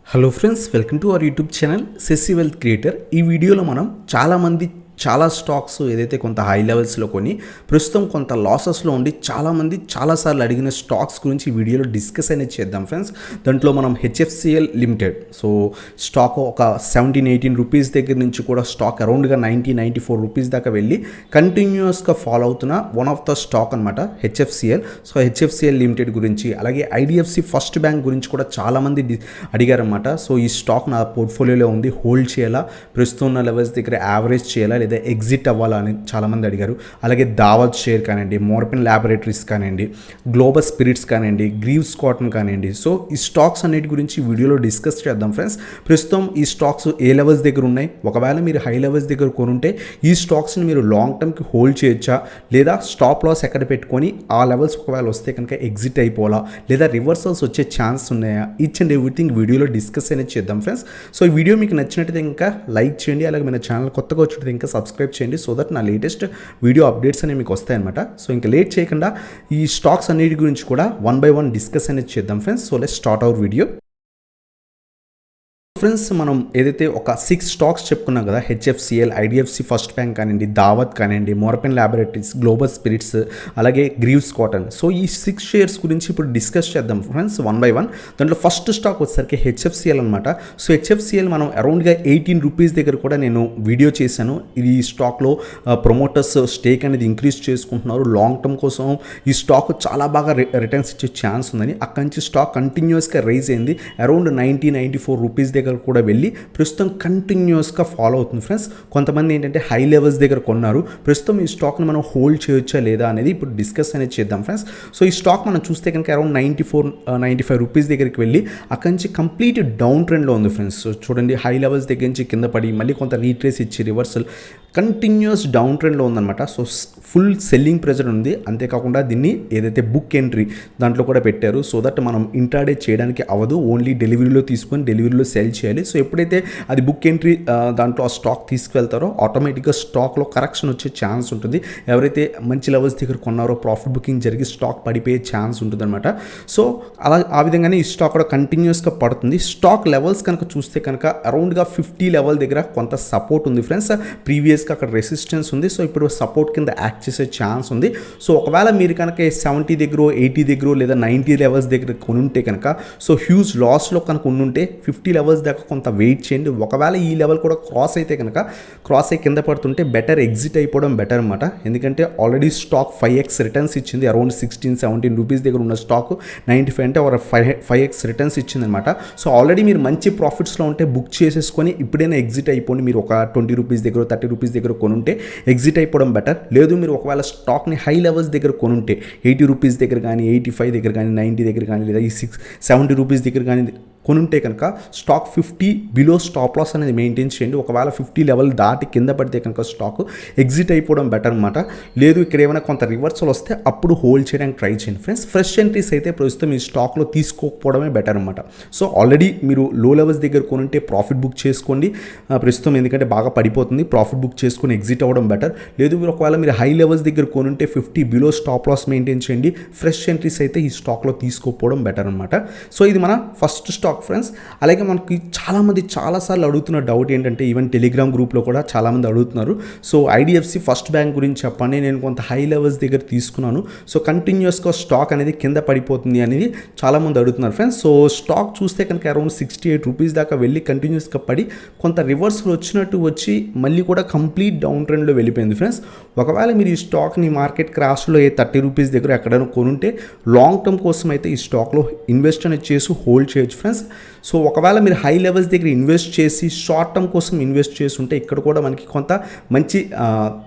Hello friends, welcome to our YouTube channel sassy wealth creator. ఈ వీడియోలో మనం చాలా స్టాక్స్ ఏదైతే కొంత హై లెవెల్స్లో కొని ప్రస్తుతం కొంత లాసెస్లో ఉండి చాలామంది చాలాసార్లు అడిగిన స్టాక్స్ గురించి ఈ వీడియోలో డిస్కస్ అనేది చేద్దాం ఫ్రెండ్స్. దాంట్లో మనం హెచ్ఎఫ్సిఎల్ లిమిటెడ్ స్టాక్ ఒక 17-18 రూపీస్ దగ్గర నుంచి కూడా స్టాక్ అరౌండ్గా 90-94 రూపీస్ దాకా వెళ్ళి కంటిన్యూస్గా ఫాలో అవుతున్న వన్ ఆఫ్ ద స్టాక్ అనమాట హెచ్ఎఫ్సిఎల్. హెచ్ఎఫ్సిఎల్ లిమిటెడ్ గురించి అలాగే ఐడిఎఫ్సి ఫస్ట్ బ్యాంక్ గురించి కూడా చాలామంది అడిగారన్నమాట. ఈ స్టాక్ నా పోర్ట్ఫోలియోలో ఉంది, హోల్డ్ చేయాలా, ప్రస్తుతం ఉన్న లెవెల్స్ దగ్గర యావరేజ్ చేయాలా లేదా ఎగ్జిట్ అవ్వాలా అని చాలామంది అడిగారు. అలాగే దావత్ షేర్ కానివ్వండి, మోర్పిన్ ల్యాబొరేటరీస్ కానివ్వండి, గ్లోబల్ స్పిరిట్స్ కానివ్వండి, గ్రీవ్స్ కాటన్ కానివ్వండి. ఈ స్టాక్స్ అన్నిటి గురించి వీడియోలో డిస్కస్ చేద్దాం ఫ్రెండ్స్. ప్రస్తుతం ఈ స్టాక్స్ ఏ లెవెల్స్ దగ్గర ఉన్నాయి, ఒకవేళ మీరు హై లెవెల్స్ దగ్గర కొనుంటే ఈ స్టాక్స్ని మీరు లాంగ్ టర్మ్కి హోల్డ్ చేయొచ్చా, లేదా స్టాప్ లాస్ ఎక్కడ పెట్టుకొని ఆ లెవెల్స్ ఒకవేళ వస్తే కనుక ఎగ్జిట్ అయిపోవాలా, లేదా రివర్సల్స్ వచ్చే ఛాన్స్ ఉన్నాయా, ఈచ్ అండ్ ఎవ్రీథింగ్ వీడియోలో డిస్కస్ అనేది చేద్దాం ఫ్రెండ్స్. ఈ వీడియో మీకు నచ్చినట్టయితే ఇంకా లైక్ చేయండి, అలాగే మన ఛానల్ కొత్తగా వచ్చినట్టు ఇంకా సబ్స్క్రైబ్ చేయండి, సో దట్ నా లేటెస్ట్ వీడియో అప్డేట్స్ అనేవి మీకు వస్తాయన్నమాట. ఇంకా లేట్ చేయకుండా ఈ స్టాక్స్ అన్నిటి గురించి కూడా వన్ బై వన్ డిస్కస్ అనేది చేద్దాం friends. Let's start our video. Friends, మనం ఏదైతే ఒక 6 స్టాక్స్ చెప్పుకున్నాం కదా, హెచ్ఎఫ్సిఎల్, ఐడిఎఫ్సి ఫస్ట్ బ్యాంక్ కానివ్వండి, దావత్ కానివ్వండి, మోర్పిన్ ల్యాబొరేటరీస్, గ్లోబల్ స్పిరిట్స్, అలాగే గ్రీవ్స్ కాటన్. ఈ 6 షేర్స్ గురించి ఇప్పుడు డిస్కస్ చేద్దాం ఫ్రెండ్స్ వన్ బై వన్. దాంట్లో ఫస్ట్ స్టాక్ వచ్చేసరికి హెచ్ఎఫ్సిఎల్ అనమాట. హెచ్ఎఫ్సిఎల్ మనం అరౌండ్గా 18 రూపీస్ దగ్గర కూడా నేను వీడియో చేశాను. ఇది స్టాక్లో ప్రమోటర్స్ స్టేక్ అనేది ఇంక్రీజ్ చేసుకుంటున్నారు. లాంగ్ టర్మ్ కోసం ఈ స్టాక్ చాలా బాగా రిటర్న్స్ ఇచ్చే ఛాన్స్ ఉందని అక్కడి నుంచి స్టాక్ కంటిన్యూస్గా రైజ్ అయింది. అరౌండ్ 90-94 రూపీస్ దగ్గర కూడా వెళ్ళి ప్రస్తుతం కంటిన్యూస్గా ఫాలో అవుతుంది ఫ్రెండ్స్. కొంతమంది ఏంటంటే హై లెవెల్స్ దగ్గర కొన్నారు. ప్రస్తుతం ఈ స్టాక్ని మనం హోల్డ్ చేయొచ్చా లేదా అనేది ఇప్పుడు డిస్కస్ అనేది చేద్దాం ఫ్రెండ్స్. ఈ స్టాక్ మనం చూస్తే కనుక అరౌండ్ 94-95 రూపీస్ దగ్గరికి వెళ్ళి అక్కడి నుంచి కంప్లీట్ డౌన్ ట్రెండ్లో ఉంది ఫ్రెండ్స్. చూడండి, హై లెవెల్స్ దగ్గర నుంచి కింద పడి మళ్ళీ కొంత రీట్రేస్ ఇచ్చి రివర్సల్ కంటిన్యూస్ డౌన్ ట్రెండ్లో ఉందన్నమాట. ఫుల్ సెల్లింగ్ ప్రెజర్ ఉంది. అంతేకాకుండా దీన్ని ఏదైతే బుక్ ఎంట్రీ దాంట్లో కూడా పెట్టారు, సో దట్ మనం ఇంట్రాడే చేయడానికి అవ్వదు, ఓన్లీ డెలివరీలో తీసుకొని డెలివరీలో సెల్ చేయాలి. ఎప్పుడైతే అది బుక్ ఎంట్రీ దాంట్లో ఆ స్టాక్ తీసుకువెళ్తారో ఆటోమేటిక్గా స్టాక్లో కరెక్షన్ వచ్చే ఛాన్స్ ఉంటుంది. ఎవరైతే మంచి లెవెల్స్ దగ్గర కొన్నారో ప్రాఫిట్ బుకింగ్ జరిగి స్టాక్ పడిపోయే ఛాన్స్ ఉంటుంది అనమాట. ఆ విధంగానే ఈ స్టాక్ కూడా కంటిన్యూస్గా పడుతుంది. స్టాక్ లెవెల్స్ కనుక చూస్తే కనుక అరౌండ్గా 50 లెవెల్ దగ్గర కొంత సపోర్ట్ ఉంది ఫ్రెండ్స్. ప్రీవియస్గా అక్కడ రెసిస్టెన్స్ ఉంది. ఇప్పుడు సపోర్ట్ కింద యాక్ట్ చేసే ఛాన్స్ ఉంది. ఒకవేళ మీరు కనుక 70 దగ్గర, 80 దగ్గర లేదా 90 లెవెల్స్ దగ్గర కొనుంటే కనుక హ్యూజ్ లాస్లో కనుక ఉండుంటే 50 లెవెల్స్ దాకా కొంత వెయిట్ చేయండి. ఒకవేళ ఈ లెవెల్ కూడా క్రాస్ అయితే కనుక క్రాస్ అయ్యి కింద పడుతుంటే బెటర్ ఎగ్జిట్ అయిపోవడం బెటర్ అనమాట. ఎందుకంటే ఆల్రెడీ స్టాక్ 5x రిటర్న్స్ ఇచ్చింది. అరౌండ్ 16-17 రూపీస్ దగ్గర ఉన్న స్టాక్ 95 అంటే ఒక 5x రిటర్న్స్ ఇచ్చింది అనమాట. ఆల్రెడీ మీరు మంచి ప్రాఫిట్స్లో ఉంటే బుక్ చేసేసుకొని ఇప్పుడైనా ఎగ్జిట్ అయిపోండి. మీరు ఒక 20 రూపీస్ దగ్గర, 30 రూపీస్ దగ్గర కొనుంటే ఎగ్జిట్ అయిపోవడం బెటర్. లేదు మీరు ఒకవేళ స్టాక్ని హై లెవెల్స్ దగ్గర కొనుంటే 80 రూపీస్ దగ్గర కానీ, 85 దగ్గర కానీ, 90 దగ్గర కానీ, లేదా ఈ 70 రూపీస్ దగ్గర కానీ కొనుంటే కనుక స్టాక్ 50 బిలో స్టాప్ లాస్ అనేది మెయింటైన్ చేయండి. ఒకవేళ 50 లెవెల్ దాటి కింద పడితే కనుక స్టాక్ ఎగ్జిట్ అయిపోవడం బెటర్ అనమాట. లేదు ఇక్కడ ఏమైనా కొంత రివర్సల్ వస్తే అప్పుడు హోల్డ్ చేయడానికి ట్రై చేయండి ఫ్రెండ్స్. ఫ్రెష్ ఎంట్రీస్ అయితే ప్రస్తుతం ఈ స్టాక్లో తీసుకోకపోవడమే బెటర్ అనమాట. ఆల్రెడీ మీరు లో లెవెల్స్ దగ్గర కొనుంటే ప్రాఫిట్ బుక్ చేసుకోండి ప్రస్తుతం, ఎందుకంటే బాగా పడిపోతుంది. ప్రాఫిట్ బుక్ చేసుకొని ఎగ్జిట్ అవ్వడం బెటర్. లేదు మీరు ఒకవేళ మీరు హై లెవెల్స్ దగ్గర కొనుంటే 50 బిలో స్టాప్ లాస్ మెయింటైన్ చేయండి. ఫ్రెష్ ఎంట్రీస్ అయితే ఈ స్టాక్లో తీసుకోకపోవడం బెటర్ అనమాట. ఇది మన ఫస్ట్ స్టాక్ ఫ్రెండ్స్. అలాగే మనకి చాలాసార్లు అడుగుతున్న డౌట్ ఏంటంటే ఈవెన్ టెలిగ్రామ్ గ్రూప్లో కూడా చాలామంది అడుగుతున్నారు, ఐడిఎఫ్సి ఫస్ట్ బ్యాంక్ గురించి చెప్పండి, నేను కొంత హై లెవెల్స్ దగ్గర తీసుకున్నాను, కంటిన్యూస్గా స్టాక్ అనేది కింద పడిపోతుంది అనేది చాలామంది అడుగుతున్నారు ఫ్రెండ్స్. స్టాక్ చూస్తే కనుక అరౌండ్ 68 రూపీస్ దాకా వెళ్ళి కంటిన్యూస్గా పడి కొంత రివర్సల్ వచ్చినట్టు వచ్చి మళ్ళీ కూడా కంప్లీట్ డౌన్ ట్రెండ్లో వెళ్ళిపోయింది ఫ్రెండ్స్. ఒకవేళ మీరు ఈ స్టాక్ని మార్కెట్ క్రాష్లో 30 రూపీస్ దగ్గర ఎక్కడైనా కొనుంటే లాంగ్ టర్మ్ కోసం అయితే ఈ స్టాక్లో ఇన్వెస్ట్ అనేది చేసి హోల్డ్ చేయొచ్చు ఫ్రెండ్స్. ఒకవేళ మీరు హై లెవెల్స్ దగ్గర ఇన్వెస్ట్ చేసి షార్ట్ టర్మ్ కోసం ఇన్వెస్ట్ చేసి ఉంటే ఇక్కడ కూడా మనకి కొంత మంచి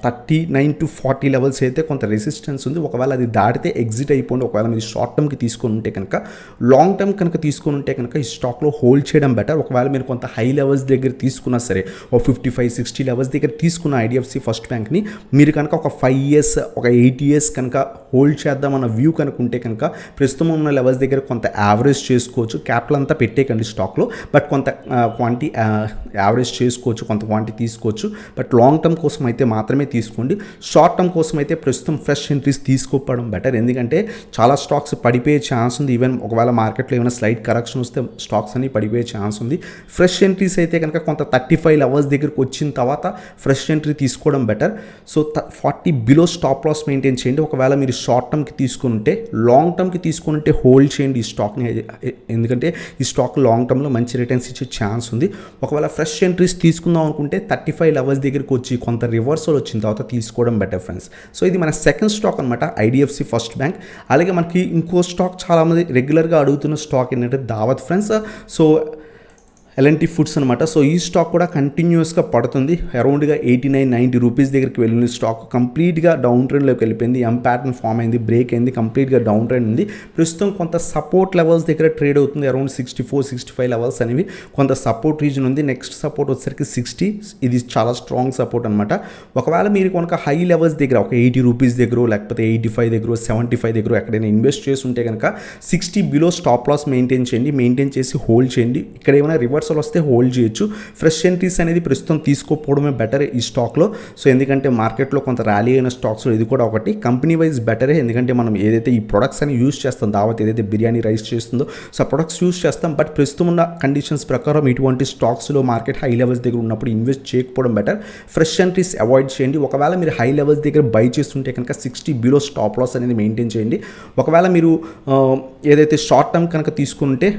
39-40 లెవెల్స్ అయితే కొంత రెసిస్టెన్స్ ఉంది. ఒకవేళ అది దాటితే ఎగ్జిట్ అయిపోండి. ఒకవేళ మీరు షార్ట్ టర్మ్కి తీసుకొని ఉంటే కనుక, లాంగ్ టర్మ్ కనుక తీసుకొని ఉంటే కనుక ఈ స్టాక్లో హోల్డ్ చేయడం బెటర్. ఒకవేళ మీరు కొంత హై లెవెల్స్ దగ్గర తీసుకున్నా సరే, 55-60 లెవెల్స్ దగ్గర తీసుకున్న ఐడిఎఫ్సి ఫస్ట్ బ్యాంక్ని మీరు కనుక ఒక 5 ఇయర్స్, ఒక 8 ఇయర్స్ కనుక హోల్డ్ చేద్దామన్న వ్యూ కనుక ఉంటే కనుక ప్రస్తుతం ఉన్న లెవెల్స్ దగ్గర కొంత యావరేజ్ చేసుకోవచ్చు. క్యాపిటల్ అంతా పెట్టేకండి స్టాక్లో. బట్ కొంత క్వాంటిటీ యావరేజ్ చేసుకోవచ్చు, కొంత క్వాంటిటీ తీసుకోవచ్చు. బట్ లాంగ్ టర్మ్ కోసం అయితే మాత్రమే తీసుకోండి. షార్ట్ టర్మ్ కోసం అయితే ప్రస్తుతం ఫ్రెష్ ఎంట్రీస్ తీసుకోవడం బెటర్. ఎందుకంటే చాలా స్టాక్స్ పడిపోయే ఛాన్స్ ఉంది. ఈవెన్ ఒకవేళ మార్కెట్లో ఏమైనా స్లైట్ కరెక్షన్ వస్తే స్టాక్స్ అన్ని పడిపోయే ఛాన్స్ ఉంది. ఫ్రెష్ ఎంట్రీస్ అయితే కనుక కొంత 35 లెవెల్స్ దగ్గరికి వచ్చిన తర్వాత ఫ్రెష్ ఎంట్రీ తీసుకోవడం better. So 40 below stop loss maintain చేయండి. ఒకవేళ మీరు షార్ట్ టర్మ్కి తీసుకుంటే, లాంగ్ టర్మ్కి తీసుకుంటే హోల్డ్ చేయండి ఈ స్టాక్ని. ఎందుకంటే ఈ స్టాక్ లాంగ్ టర్మ్లో మంచి రిటర్న్స్ ఇచ్చే ఛాన్స్ ఉంది. ఒకవేళ ఫ్రెష్ ఎంట్రీస్ తీసుకుందాం అనుకుంటే 35 లెవెల్స్ దగ్గరికి వచ్చి కొంత రివర్సల్ వచ్చిన తర్వాత తీసుకోవడం బెటర్ ఫ్రెండ్స్. సో ఇది మన సెకండ్ స్టాక్ అనమాట, ఐడిఎఫ్సి ఫస్ట్ బ్యాంక్. అలాగే మనకి ఇంకో స్టాక్ చాలామంది రెగ్యులర్గా అడుగుతున్న స్టాక్ ఏంటంటే దావత్ ఫ్రెండ్స్. సో ఎల్ఎన్టీ ఫుడ్స్ అనమాట. సో ఈ స్టాక్ కూడా కంటిన్యూస్గా పడుతుంది. అరౌండ్గా 89-90 రూపీస్ దగ్గరికి వెళ్ళిన స్టాక్ కంప్లీట్గా డౌన్ ట్రెండ్లోకి వెళ్ళిపోయింది. ఎం ప్యాటర్న్ ఫామ్ అయింది, బ్రేక్ అయింది, కంప్లీట్గా డౌన్ ట్రెండ్ ఉంది. ప్రస్తుతం కొంత సపోర్ట్ లెవెల్స్ దగ్గర ట్రేడ్ అవుతుంది. అరౌండ్ 64-65 లెవెల్స్ అనేవి కొంత సపోర్ట్ రీజన్ ఉంది. నెక్స్ట్ సపోర్ట్ వచ్చేసరికి 60. ఇది చాలా స్ట్రాంగ్ సపోర్ట్ అనమాట. ఒకవేళ మీరు కనుక హై లెవెల్స్ దగ్గర ఒక 80 రూపీస్ దగ్గర, లేకపోతే 85 దగ్గర, 75 దగ్గర ఎక్కడైనా ఇన్వెస్ట్ చేస్తుంటే కనుక 60 బిలో స్టాప్ లాస్ మెయింటైన్ చేయండి. మెయింటైన్ చేసి హోల్డ్ చేయండి. ఇక్కడ ఏమైనా రివర్సల్ వస్తే హోల్డ్ చేయొచ్చు. ఫ్రెష్ ఎంట్రీస్ అనేది ప్రస్తుతం తీసుకోకపోవడమే బెటర్ ఈ స్టాక్లో. సో ఎందుకంటే మార్కెట్లో కొంత ర్యాలీ అయిన స్టాక్స్లో ఇది కూడా ఒకటి. కంపెనీ వైజ్ బెటరే, ఎందుకంటే మనం ఏదైతే ఈ ప్రొడక్ట్స్ అని యూజ్ చేస్తాం, దావత్ ఏదైతే బిర్యానీ రైస్ చేస్తుందో సో ఆ ప్రొడక్ట్స్ యూజ్ చేస్తాం. బట్ ప్రస్తుతం ఉన్న కండిషన్స్ ప్రకారం ఇటువంటి స్టాక్స్లో మార్కెట్ హై లెవెల్స్ దగ్గర ఉన్నప్పుడు ఇన్వెస్ట్ చేయకపోవడం బెటర్. ఫ్రెష్ ఎంట్రీస్ అవాయిడ్ చేయండి. ఒకవేళ మీరు హై లెవెల్స్ దగ్గర బై చేస్తుంటే కనుక 60 బిలో స్టాప్ లాస్ అనేది మెయింటైన్ చేయండి. ఒకవేళ మీరు ఏదైతే షార్ట్ టర్మ్ కనుక తీసుకుంటే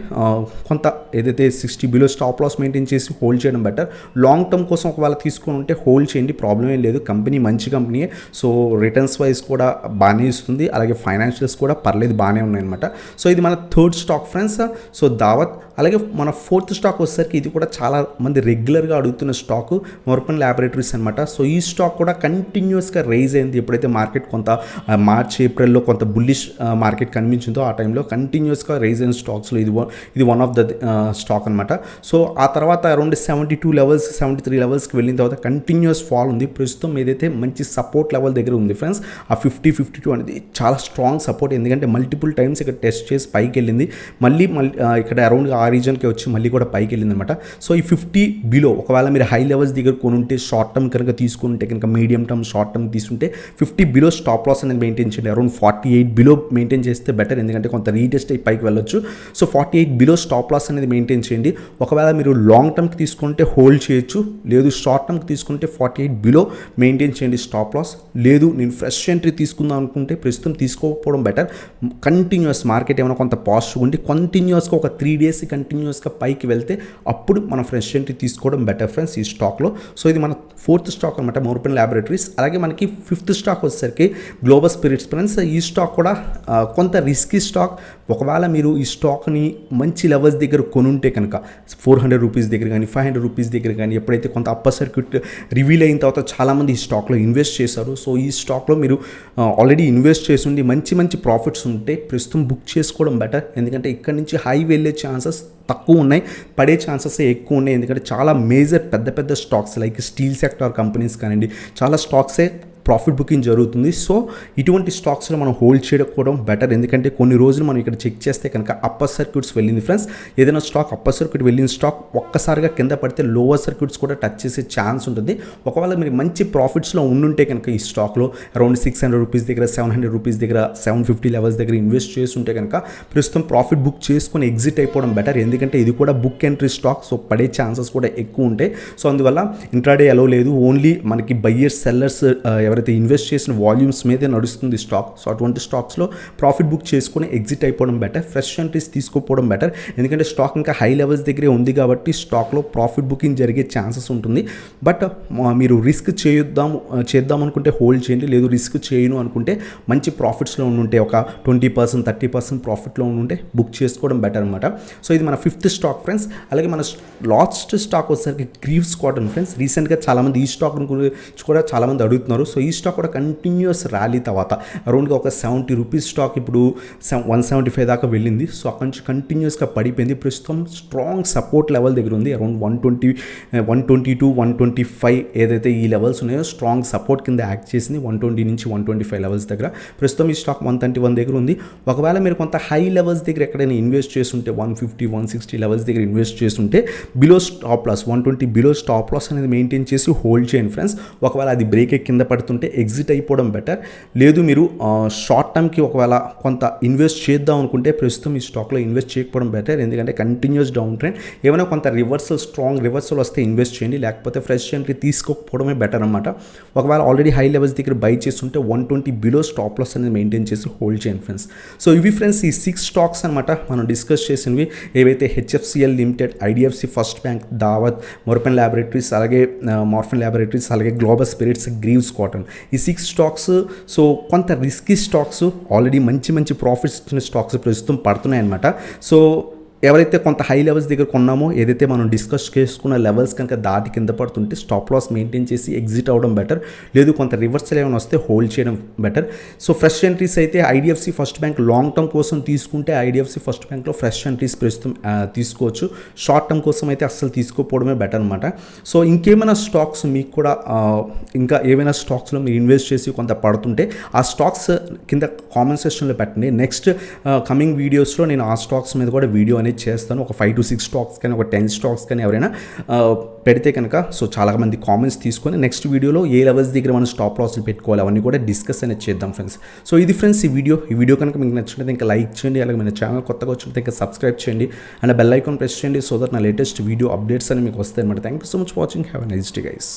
కొంత ఏదైతే 60 బిలో స్టాప్ లాస్ మెయింటైన్ చేసి హోల్డ్ చేయడం బెటర్. లాంగ్ టర్మ్ కోసం ఒకవేళ తీసుకుని ఉంటే హోల్డ్ చేయండి, ప్రాబ్లం ఏం లేదు. కంపెనీ మంచి కంపెనీయే. సో రిటర్న్స్ వైజ్ కూడా బాగానే ఇస్తుంది, అలాగే ఫైనాన్షియల్స్ కూడా పర్లేదు, బాగానే ఉన్నాయన్నమాట. సో ఇది మన థర్డ్ స్టాక్ ఫ్రెండ్స్. సో దావత్. అలాగే మన ఫోర్త్ స్టాక్ వచ్చేసరికి ఇది కూడా చాలా మంది రెగ్యులర్గా అడుగుతున్న స్టాక్, మోర్పన్ ల్యాబొరేటరీస్ అనమాట. సో ఈ స్టాక్ కూడా కంటిన్యూస్గా రైజ్ అయింది. ఎప్పుడైతే మార్కెట్ కొంత మార్చ్ ఏప్రిల్లో కొంత బుల్లిష్ మార్కెట్ కనిపించిందో ఆ టైంలో కంటిన్యూస్గా రైజ్ అయిన స్టాక్స్లో ఇది వన్ ఆఫ్ ద స్టాక్ అనమాట. సో ఆ తర్వాత అరౌండ్ 72 లెవెల్స్ 73 లెవెల్స్కి వెళ్ళిన తర్వాత కంటిన్యూస్ ఫాల్ ఉంది. ప్రస్తుతం ఏదైతే మంచి సపోర్ట్ లెవెల్ దగ్గర ఉంది ఫ్రెండ్స్, ఆ 50-52 అనేది చాలా స్ట్రాంగ్ సపోర్ట్. ఎందుకంటే మల్టిపుల్ టైమ్స్ ఇక్కడ టెస్ట్ చేసి పైకి వెళ్ళింది, మళ్ళీ ఇక్కడ అరౌండ్ ఆ రీజన్కి వచ్చి మళ్ళీ కూడా పైకి వెళ్ళింది అనమాట. సో ఈ 50 బిలో ఒకవేళ మీరు హై లెవెల్స్ దగ్గర కొనుంటే, షార్ట్ టర్మ్ కనుక తీసుకుంటే కనుక, మీడియం టర్మ్ షార్ట్ టర్మ్ తీసుకుంటే 50 బిలో స్టాప్ లాస్ అనేది మెయింటైన్ చేయండి. అరౌండ్ 48 బిలో మెయింటైన్ చేస్తే బెటర్, ఎందుకంటే కొంత రీటెస్ట్ అయి పైకి వెళ్ళొచ్చు. సో 48 బిలో స్టాప్ లాస్ అనేది మెయింటైన్ చేయండి. ఒకవేళ మీరు లాంగ్ టర్మ్కి తీసుకుంటే హోల్డ్ చేయొచ్చు, లేదు షార్ట్ టర్మ్కి తీసుకుంటే 48 బిలో మెయింటైన్ చేయండి స్టాప్ లాస్. లేదు నేను ఫ్రెష్ ఎంట్రీ తీసుకుందాం అనుకుంటే ప్రస్తుతం తీసుకోకపోవడం బెటర్. కంటిన్యూస్ మార్కెట్ ఏమైనా కొంత పాజిటివ్ ఉండి కంటిన్యూస్గా ఒక 3 డేస్ కంటిన్యూస్గా పైకి వెళ్తే అప్పుడు మనం ఫ్రెష్ ఎంట్రీ తీసుకోవడం బెటర్ ఫ్రెండ్స్ ఈ స్టాక్లో. సో ఇది మన ఫోర్త్ స్టాక్ అనమాట, మోర్పన్ ల్యాబొరేటరీస్. అలాగే మనకి ఫిఫ్త్ స్టాక్ వచ్చేసరికి గ్లోబల్ స్పిరిట్స్ ఫ్రెండ్స్. ఈ స్టాక్ కూడా కొంత రిస్కీ స్టాక్. ఒకవేళ మీరు ఈ స్టాక్ని మంచి లెవెల్స్ దగ్గర కొనుంటే కనుక 400 రూపీస్ దగ్గర కానీ 500 రూపీస్ దగ్గర కానీ ఎప్పుడైతే కొంత అప్పర్ సర్క్యూట్ రివీల్ అయిన తర్వాత చాలామంది ఈ స్టాక్లో ఇన్వెస్ట్ చేశారు. సో ఈ స్టాక్లో మీరు ఆల్రెడీ ఇన్వెస్ట్ చేసి ఉండి మంచి ప్రాఫిట్స్ ఉంటే ప్రస్తుతం బుక్ చేసుకోవడం బెటర్. ఎందుకంటే ఇక్కడ నుంచి హై వెళ్ళే ఛాన్సెస్ తక్కువ ఉన్నాయి, పడే ఛాన్సెస్ ఎక్కువ ఉన్నాయి. ఎందుకంటే చాలా మేజర్ పెద్ద stocks like steel sector companies కానివ్వండి, చాలా స్టాక్సే ప్రాఫిట్ బుకింగ్ జరుగుతుంది. సో ఇటువంటి స్టాక్స్లో మనం హోల్డ్ చేయకపోవడం బెటర్. ఎందుకంటే కొన్ని రోజులు మనం ఇక్కడ చెక్ చేస్తే కనుక అప్పర్ సర్క్యూట్స్ వెళ్ళింది ఫ్రెండ్స్. ఏదైనా స్టాక్ అప్పర్ సర్క్యూట్ వెళ్ళిన స్టాక్ ఒక్కసారిగా కింద పడితే లోవర్ సర్క్యూట్స్ కూడా టచ్ చేసే ఛాన్స్ ఉంటుంది. ఒకవేళ మీరు మంచి ప్రాఫిట్స్లో ఉండుంటే కనుక ఈ స్టాక్లో అరౌండ్ 600 రూపీస్ దగ్గర, 700 రూపీస్ దగ్గర, 750 లెవెల్స్ దగ్గర ఇన్వెస్ట్ చేస్తుంటే కనుక ప్రస్తుతం ప్రాఫిట్ బుక్ చేసుకొని ఎగ్జిట్ అయిపోవడం బెటర్. ఎందుకంటే ఇది కూడా బుక్ ఎంట్రీ స్టాక్, సో పడే ఛాన్సెస్ కూడా ఎక్కువ ఉంటాయి. సో అందువల్ల ఇంట్రాడే అలో లేదు, ఓన్లీ మనకి బయ్యర్స్ సెల్లర్స్ ఎవరైతే ఇన్వెస్ట్ చేసిన వాల్యూమ్స్ మీదే నడుస్తుంది స్టాక్. సో అటువంటి స్టాక్స్లో ప్రాఫిట్ బుక్ చేసుకొని ఎగ్జిట్ అయిపోవడం బెటర్. ఫ్రెష్ ఎంట్రీస్ తీసుకోపోవడం బెటర్. ఎందుకంటే స్టాక్ ఇంకా హై లెవెల్స్ దగ్గరే ఉంది కాబట్టి స్టాక్లో ప్రాఫిట్ బుకింగ్ జరిగే ఛాన్సెస్ ఉంటుంది. బట్ మీరు రిస్క్ చేద్దాం అనుకుంటే హోల్డ్ చేయండి, లేదు రిస్క్ చేయను అనుకుంటే మంచి ప్రాఫిట్స్లో ఉండుంటే ఒక 20% 30% ప్రాఫిట్లో ఉండుంటే బుక్ చేసుకోవడం బెటర్ అనమాట. సో ఇది మన ఫిఫ్త్ స్టాక్ ఫ్రెండ్స్. అలాగే మన లాస్ట్ స్టాక్ వచ్చేసరికి గ్రీవ్స్ కాటన్ ఫ్రెండ్స్. రీసెంట్గా చాలామంది ఈ స్టాక్ గురించి కూడా చాలామంది అడుగుతున్నారు. సో ఈ స్టాక్ కూడా కంటిన్యూస్ ర్యాలీ తర్వాత అరౌండ్గా ఒక 70 రూపీస్ స్టాక్ ఇప్పుడు 175 దాకా వెళ్ళింది. సో అక్కడి నుంచి కంటిన్యూస్గా పడిపోయింది. ప్రస్తుతం స్ట్రాంగ్ సపోర్ట్ లెవెల్ దగ్గర ఉంది. అరౌండ్ 120, 122, 125 ఏదైతే ఈ లెవెల్స్ ఉన్నాయో స్ట్రాంగ్ సపోర్ట్ కింద యాక్ట్ చేసింది. 120 నుంచి 125 లెవెల్స్ దగ్గర. ప్రస్తుతం ఈ స్టాక్ 131 దగ్గర ఉంది. ఒకవేళ మీరు కొంత హై లెవెల్స్ దగ్గర ఎక్కడైనా ఇన్వెస్ట్ చేస్తుంటే 150, 160 లెవెల్స్ దగ్గర ఇన్వెస్ట్ చేస్తుంటే below stop loss 120 below stop loss అనేది మెయింటైన్ చేసి హోల్డ్ చేయండి ఫ్రెండ్స్. ఒకవేళ అది బ్రేక్ కింద పడుతుంటే ఎగ్జిట్ అయిపోవడం బెటర్. లేదు మీరు షార్ట్ టర్మ్కి ఒకవేళ కొంత ఇన్వెస్ట్ చేద్దాం అనుకుంటే ప్రస్తుతం ఈ స్టాక్లో ఇన్వెస్ట్ చేయకపోవడం బెటర్. ఎందుకంటే కంటిన్యూస్ డౌన్ ట్రెండ్. ఏమైనా కొంత స్ట్రాంగ్ రివర్సల్ వస్తే ఇన్వెస్ట్ చేయండి, లేకపోతే ఫ్రెష్ ఎంట్రీ తీసుకోకపోవడమే బెటర్ అనమాట. ఒకవేళ ఆల్రెడీ హై లెవెల్స్ దగ్గర బై చేస్తుంటే 120 బిలో స్టాప్ లాస్ అనేది మెయింటైన్ చేసి హోల్డ్ చేయండి ఫ్రెండ్స్. సో ఇవి ఫ్రెండ్స్ ఈ 6 స్టాక్స్ అనమాట మనం డిస్కస్ చేసినవి. ఏవైతే HFCL limited, IDFC first bank, దావత్, మొర్పెన్ ల్యాబొరేటరీస్, అలాగే మార్ఫిన్ ల్యాబొరేటరీస్, అలాగే గ్లోబల్ స్పిరిట్స్, గ్రీవ్స్ కాటన్, ఈ 6 స్టాక్స్ సో కొంత రిస్కీ స్టాక్స్. ఆల్రెడీ మంచి ప్రాఫిట్స్ ఇచ్చిన స్టాక్స్ ప్రస్తుతం పడుతున్నాయి అనమాట. సో ఎవరైతే కొంత హై లెవెల్స్ దగ్గర కొన్నామో, ఏదైతే మనం డిస్కస్ చేసుకున్న లెవెల్స్ కనుక దాటి కింద పడుతుంటే స్టాప్ లాస్ మెయింటైన్ చేసి ఎగ్జిట్ అవ్వడం బెటర్. లేదు కొంత రివర్సల్ ఏమైనా వస్తే హోల్డ్ చేయడం బెటర్. సో ఫ్రెష్ ఎంట్రీస్ అయితే IDFC first bank long term కోసం తీసుకుంటే ఐడిఎఫ్సి ఫస్ట్ బ్యాంక్లో ఫ్రెష్ ఎంట్రీస్ ప్రస్తుతం తీసుకోవచ్చు. షార్ట్ టర్మ్ కోసం అయితే అస్సలు తీసుకోకపోవడమే బెటర్ అనమాట. సో ఇంకేమైనా స్టాక్స్ మీకు కూడా ఇంకా ఏవైనా స్టాక్స్లో మీరు ఇన్వెస్ట్ చేసి కొంత పడుతుంటే ఆ స్టాక్స్ కింద కామెంట్ సెక్షన్లో పెట్టండి. నెక్స్ట్ కమింగ్ వీడియోస్లో నేను ఆ స్టాక్స్ మీద కూడా వీడియో అనేది చేస్తాను. ఒక 5 to 6 స్టాక్స్ కానీ ఒక 10 స్టాక్స్ కానీ ఎవరైనా పెడితే కనుక సో చాలామంది కామెంట్స్ తీసుకొని నెక్స్ట్ వీడియోలో ఏ లెవెల్స్ దగ్గర మనం స్టాప్ లాస్లు పెట్టుకోవాలి అవన్నీ కూడా డిస్కస్ అనేది చేద్దాం ఫ్రెండ్స్. సో ఇది ఫ్రెండ్స్ ఈ వీడియో కనుక మీకు నచ్చినట్లయితే ఇంకా లైక్ చేయండి, అలాగే మన ఛానల్ కొత్తగా వచ్చినట్లయితే ఇంకా సబ్స్క్రైబ్ చేయండి అండ్ బెల్ ఐకాన్ ప్రెస్ చేయండి. సో దట్ నా లేటెస్ట్ వీడియో అప్డేట్స్ అని మీకు వస్తాయి అనమాట. Thank you so much watching. Have a nice day guys.